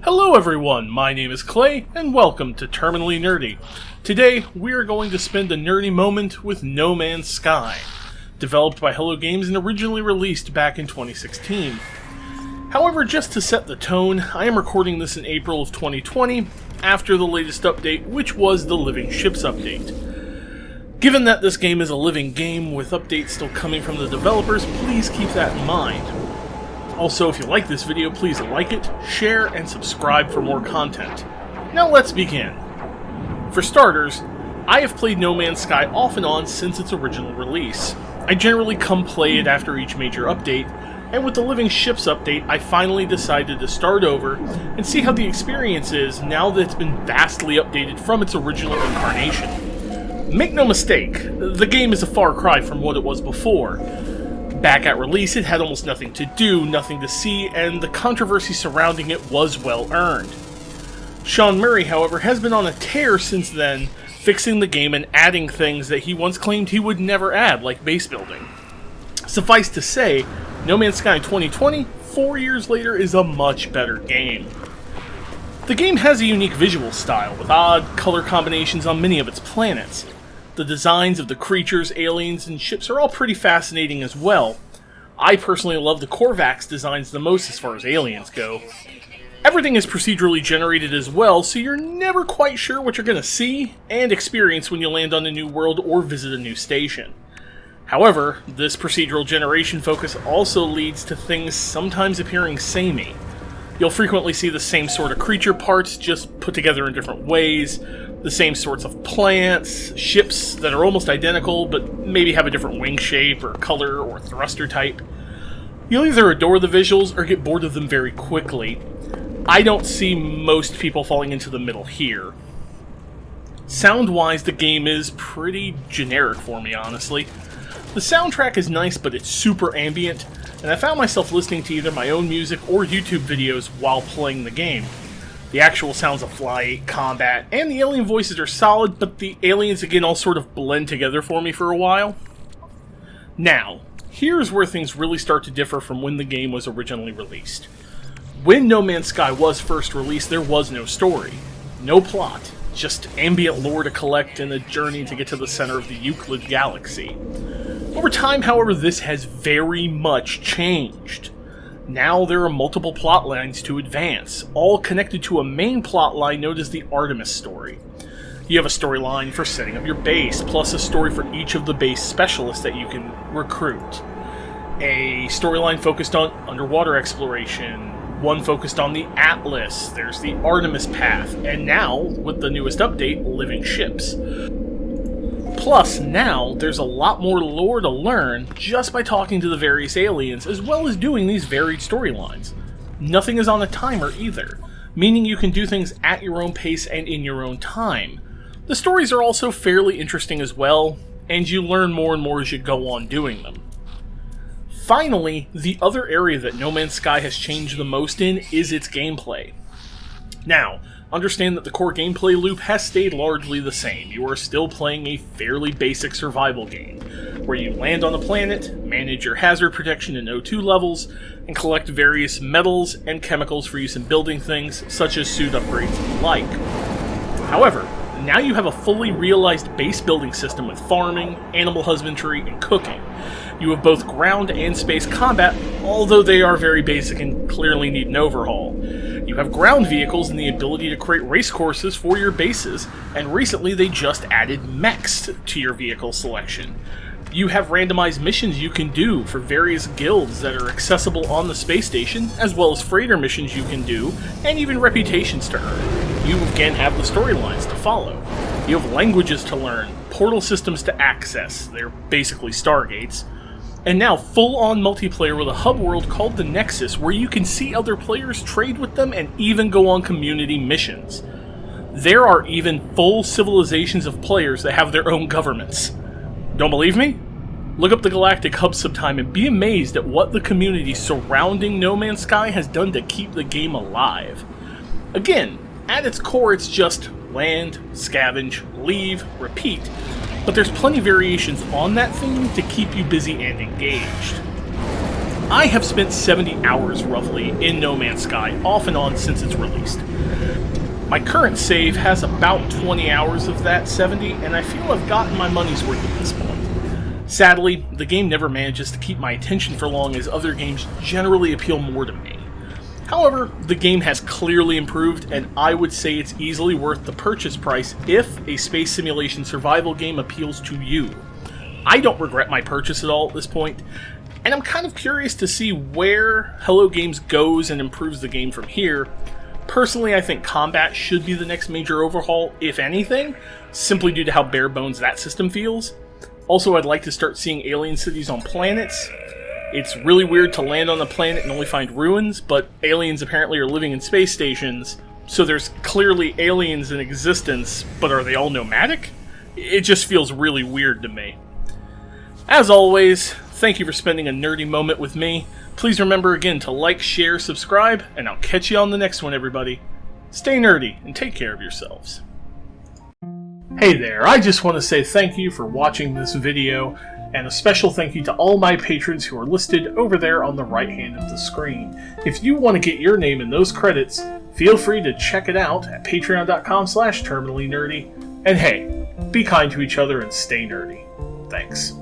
Hello everyone, my name is Clay, and welcome to Terminally Nerdy. Today, we are going to spend a nerdy moment with No Man's Sky, developed by Hello Games and originally released back in 2016. However, just to set the tone, I am recording this in April of 2020, after the latest update, which was the Living Ships update. Given that this game is a living game with updates still coming from the developers, please keep that in mind. Also, if you like this video, please like it, share, and subscribe for more content. Now let's begin. For starters, I have played No Man's Sky off and on since its original release. I generally come play it after each major update, and with the Living Ships update, I finally decided to start over and see how the experience is now that it's been vastly updated from its original incarnation. Make no mistake, the game is a far cry from what it was before. Back at release, it had almost nothing to do, nothing to see, and the controversy surrounding it was well earned. Sean Murray, however, has been on a tear since then, fixing the game and adding things that he once claimed he would never add, like base building. Suffice to say, No Man's Sky 2020, 4 years later, is a much better game. The game has a unique visual style, with odd color combinations on many of its planets. The designs of the creatures, aliens, and ships are all pretty fascinating as well. I personally love the Korvax designs the most as far as aliens go. Everything is procedurally generated as well, so you're never quite sure what you're going to see and experience when you land on a new world or visit a new station. However, this procedural generation focus also leads to things sometimes appearing samey. You'll frequently see the same sort of creature parts, just put together in different ways, the same sorts of plants, ships that are almost identical, but maybe have a different wing shape, or color, or thruster type. You'll either adore the visuals, or get bored of them very quickly. I don't see most people falling into the middle here. Sound-wise, the game is pretty generic for me, honestly. The soundtrack is nice, but it's super ambient, and I found myself listening to either my own music or YouTube videos while playing the game. The actual sounds of flight, combat, and the alien voices are solid, but the aliens again all sort of blend together for me for a while. Now, here's where things really start to differ from when the game was originally released. When No Man's Sky was first released, there was no story, no plot, just ambient lore to collect and a journey to get to the center of the Euclid galaxy. Over time, however, this has very much changed. Now there are multiple plot lines to advance, all connected to a main plot line known as the Artemis story. You have a storyline for setting up your base, plus a story for each of the base specialists that you can recruit. A storyline focused on underwater exploration, one focused on the Atlas, there's the Artemis path, and now, with the newest update, Living Ships. Plus, now, there's a lot more lore to learn just by talking to the various aliens, as well as doing these varied storylines. Nothing is on a timer either, meaning you can do things at your own pace and in your own time. The stories are also fairly interesting as well, and you learn more and more as you go on doing them. Finally, the other area that No Man's Sky has changed the most in is its gameplay. Now, understand that the core gameplay loop has stayed largely the same. You are still playing a fairly basic survival game, where you land on the planet, manage your hazard protection and O2 levels, and collect various metals and chemicals for use in building things, such as suit upgrades and the like. However, now you have a fully realized base building system with farming, animal husbandry, and cooking. You have both ground and space combat, although they are very basic and clearly need an overhaul. You have ground vehicles and the ability to create race courses for your bases, and recently they just added mechs to your vehicle selection. You have randomized missions you can do for various guilds that are accessible on the space station, as well as freighter missions you can do, and even reputations to earn. You again have the storylines to follow. You have languages to learn, portal systems to access, they're basically stargates, and now full-on multiplayer with a hub world called the Nexus, where you can see other players, trade with them, and even go on community missions. There are even full civilizations of players that have their own governments. Don't believe me? Look up the Galactic Hub sometime and be amazed at what the community surrounding No Man's Sky has done to keep the game alive. Again, at its core it's just land, scavenge, leave, repeat, but there's plenty of variations on that theme to keep you busy and engaged. I have spent 70 hours roughly in No Man's Sky, off and on since its released. My current save has about 20 hours of that 70, and I feel I've gotten my money's worth at this point. Sadly, the game never manages to keep my attention for long, as other games generally appeal more to me. However, the game has clearly improved, and I would say it's easily worth the purchase price if a space simulation survival game appeals to you. I don't regret my purchase at all at this point, and I'm kind of curious to see where Hello Games goes and improves the game from here. Personally, I think combat should be the next major overhaul, if anything, simply due to how bare bones that system feels. Also, I'd like to start seeing alien cities on planets. It's really weird to land on a planet and only find ruins, but aliens apparently are living in space stations, so there's clearly aliens in existence, but are they all nomadic? It just feels really weird to me. As always, thank you for spending a nerdy moment with me. Please remember again to like, share, subscribe, and I'll catch you on the next one, everybody. Stay nerdy, and take care of yourselves. Hey there, I just want to say thank you for watching this video, and a special thank you to all my patrons who are listed over there on the right hand of the screen. If you want to get your name in those credits, feel free to check it out at patreon.com/terminallynerdy. And hey, be kind to each other and stay nerdy. Thanks.